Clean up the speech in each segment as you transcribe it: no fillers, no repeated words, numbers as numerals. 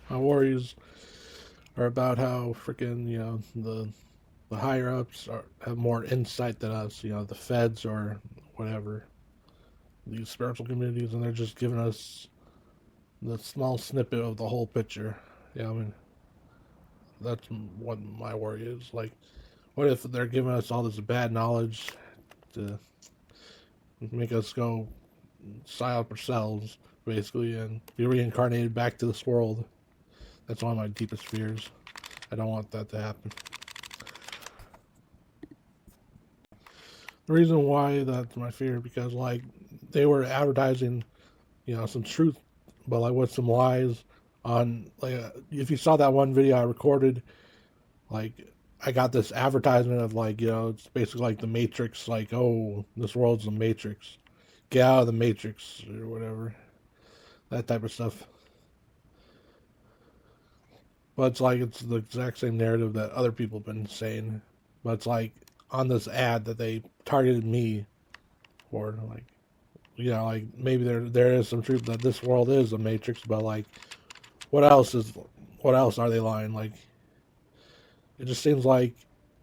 My worries are about how freaking the higher ups have more insight than us. The feds or whatever, these spiritual communities, and they're just giving us the small snippet of the whole picture. Yeah, I mean that's what my worry is. Like, what if they're giving us all this bad knowledge to make us go psyop ourselves, basically, and be reincarnated back to this world? That's one of my deepest fears. I don't want that to happen. The reason why that's my fear because like they were advertising, some truth, but like with some lies on like if you saw that one video I recorded, like I got this advertisement of like it's basically like the Matrix, like oh this world's the Matrix, get out of the Matrix or whatever, that type of stuff. But it's like it's the exact same narrative that other people have been saying, but it's like on this ad that they targeted me for, like like maybe there is some truth that this world is a Matrix, but like what else are they lying? Like it just seems like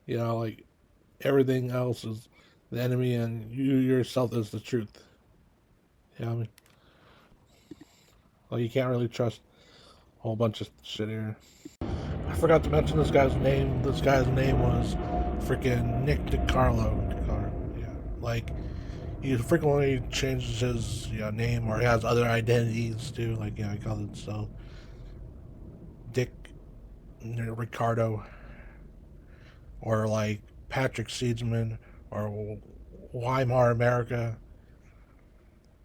like everything else is the enemy and you yourself is the truth. I mean, like you can't really trust a whole bunch of shit here. I forgot to mention this guy's name. This guy's name was freaking Nick DiCarlo. Yeah, like he frequently changes his name or he has other identities too. Like he calls himself Dick Ricardo or like Patrick Seedsman or Weimar America.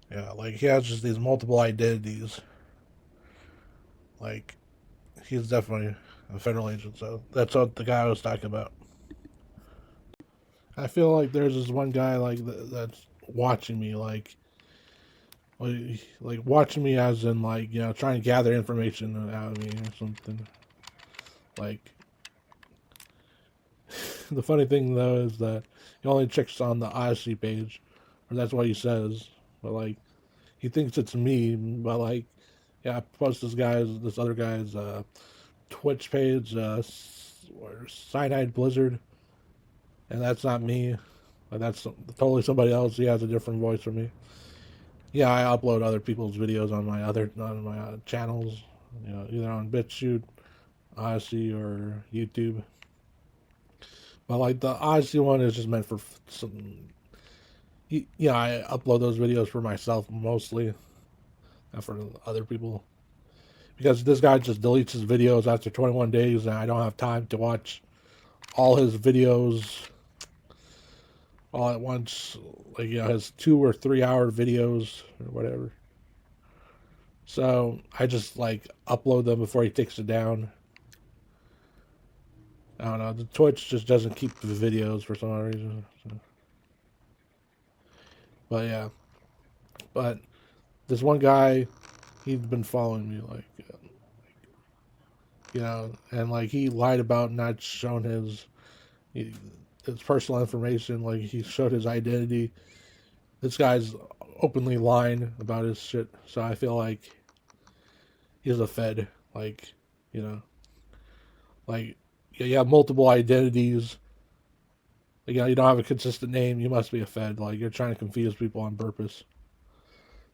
Yeah, like he has just these multiple identities. Like he's definitely a federal agent, so that's what the guy I was talking about. I feel like there's this one guy like that's watching me, like watching me as in like trying to gather information out of me or something. Like the funny thing though is that he only checks on the Odyssey page, or that's what he says. But like he thinks it's me, but like yeah, I post this other guy's Twitch page, Cyanide Blizzard, and that's not me. Like that's totally somebody else. He has a different voice from me. Yeah, I upload other people's videos on my channels, either on BitChute, Odyssey, or YouTube. But like the Odyssey one is just meant for some. Yeah, I upload those videos for myself mostly, not for other people. Because this guy just deletes his videos after 21 days, and I don't have time to watch all his videos all at once. Like his 2 or 3 hour videos or whatever. So I just like upload them before he takes it down. I don't know. The Twitch just doesn't keep the videos for some odd reason. So. But yeah, but this one guy, he's been following me and like he lied about not showing his personal information. Like he showed his identity. This guy's openly lying about his shit. So I feel like he's a Fed. Like you know, like you have multiple identities. Like, you don't have a consistent name. You must be a Fed. Like you're trying to confuse people on purpose.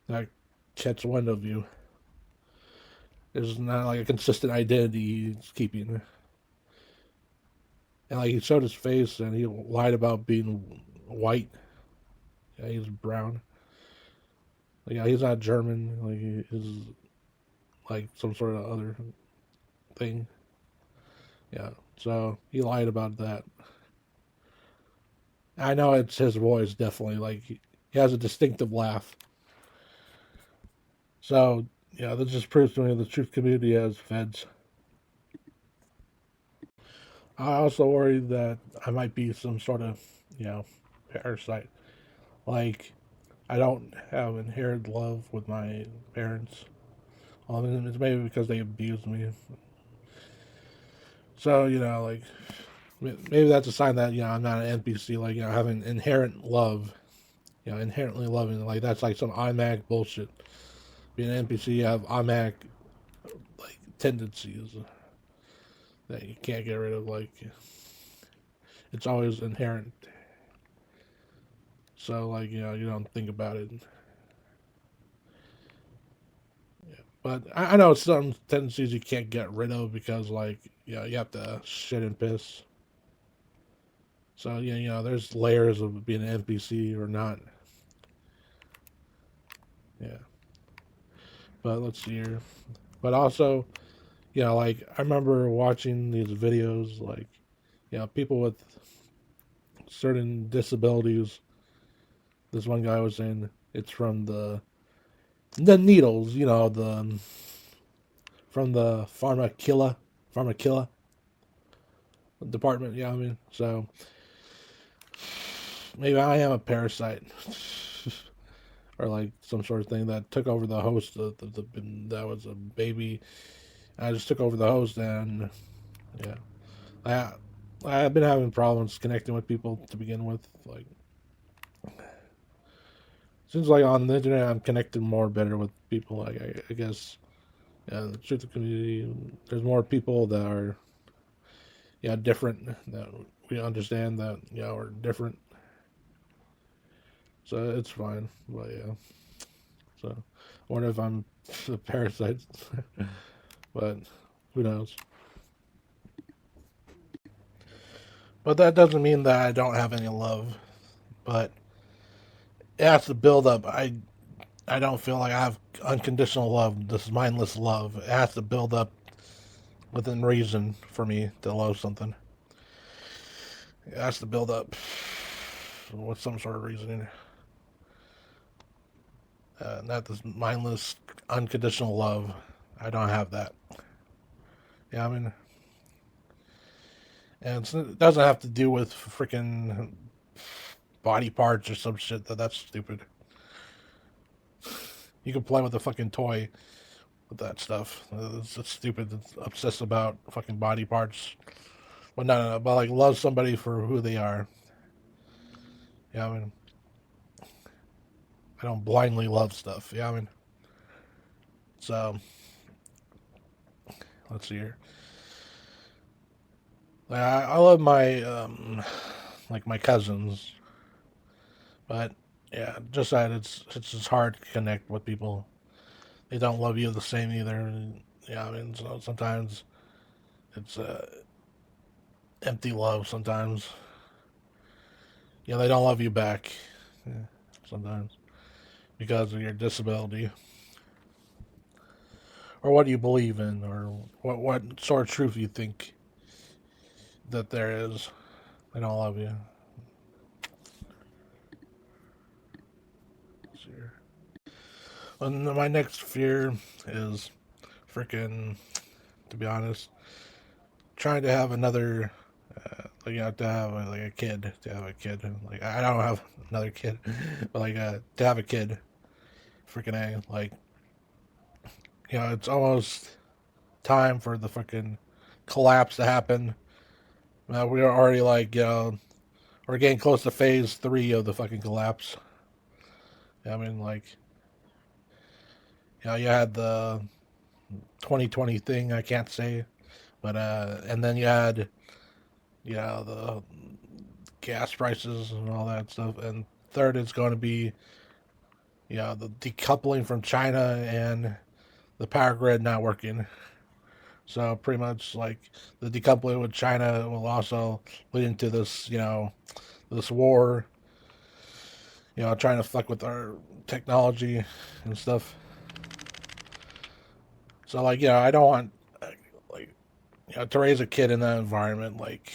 That catch wind of you. There's not like a consistent identity he's keeping. And like he showed his face and he lied about being white. Yeah, he's brown. Like, yeah, he's not German. Like he is like some sort of other thing. Yeah. So he lied about that. I know it's his voice definitely. Like he has a distinctive laugh. So yeah, this just proves to me the truth community has feds. I also worry that I might be some sort of, you know, parasite. Like, I don't have inherent love with my parents. It's maybe because they abused me. So, like, maybe that's a sign that, I'm not an NPC. Like, having inherent love, inherently loving. Like, that's like some automatic bullshit. Being an NPC, you have automatic, like, tendencies that you can't get rid of. Like, it's always inherent. So, like, you don't think about it. Yeah. But I know some tendencies you can't get rid of because, like, you have to shit and piss. So, there's layers of being an NPC or not. Yeah. But let's see here. But also, like, I remember watching these videos, like, people with certain disabilities. This one guy was saying it's from the needles, from the pharmacilla department. Yeah, I mean, so maybe I am a parasite, or like some sort of thing that took over the host. That was a baby. I just took over the host, and yeah, I've been having problems connecting with people to begin with. Like, seems like on the internet, I'm connecting more better with people. Like, I guess, yeah, the truth community, there's more people that are, different, that we understand that, are different. So it's fine. But yeah. So I wonder if I'm a parasite. But who knows? But that doesn't mean that I don't have any love. But it has to build up. I don't feel like I have unconditional love, this mindless love. It has to build up within reason for me to love something. It has to build up with some sort of reasoning. Not this mindless, unconditional love. I don't have that. Yeah, I mean, and it doesn't have to do with freaking body parts or some shit. That's stupid. You can play with a fucking toy with that stuff. It's stupid. It's obsessed about fucking body parts. But no, but like love somebody for who they are. Yeah, I mean, I don't blindly love stuff. Yeah, I mean, so let's see here. I love my like my cousins, but yeah, just that it's just hard to connect with people. They don't love you the same either. Yeah, I mean, so sometimes it's empty love. Sometimes, they don't love you back. Yeah, sometimes because of your disability or what you believe in or what sort of truth you think that there is. They don't love you. And my next fear is freaking, to be honest, trying to have another, to have like a kid, to have a kid. Like I don't have another kid, but like to have a kid, freaking a, like, it's almost time for the freaking collapse to happen. We are already like, we're getting close to phase 3 of the fucking collapse. I mean, like, you had the 2020 thing, I can't say, but and then you had, the gas prices and all that stuff, and third is going to be, the decoupling from China and the power grid not working. So pretty much like the decoupling with China will also lead into this, this war, trying to fuck with our technology and stuff. So like, I don't want like, to raise a kid in that environment. Like,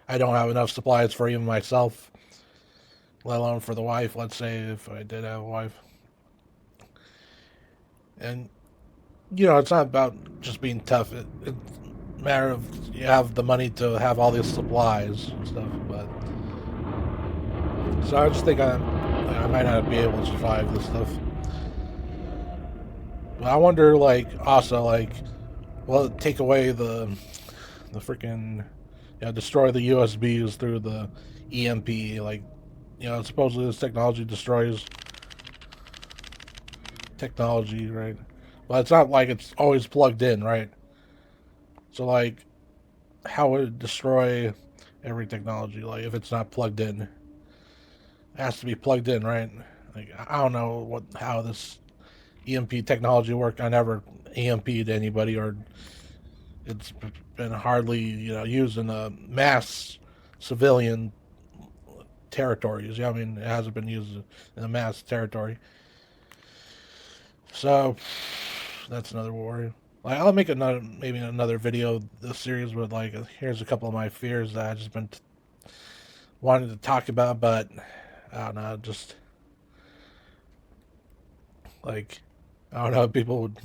I don't have enough supplies for even myself, let alone for the wife. Let's say if I did have a wife, and it's not about just being tough. It's a matter of you have the money to have all these supplies and stuff. But so I just think I might not be able to survive this stuff. But I wonder, like, also, like, will it take away the freaking, destroy the USBs through the EMP? Like, supposedly this technology destroys technology, right? But it's not like it's always plugged in, right? So like, how would it destroy every technology? Like if it's not plugged in, it has to be plugged in, right? Like I don't know how this EMP technology worked. I never EMP'd anybody, or it's been hardly used in a mass civilian territories. Yeah, I mean it hasn't been used in a mass territory. So that's another worry. Like I'll make maybe another video this series with like here's a couple of my fears that I just been wanting to talk about, but I don't know, just like I don't know, people would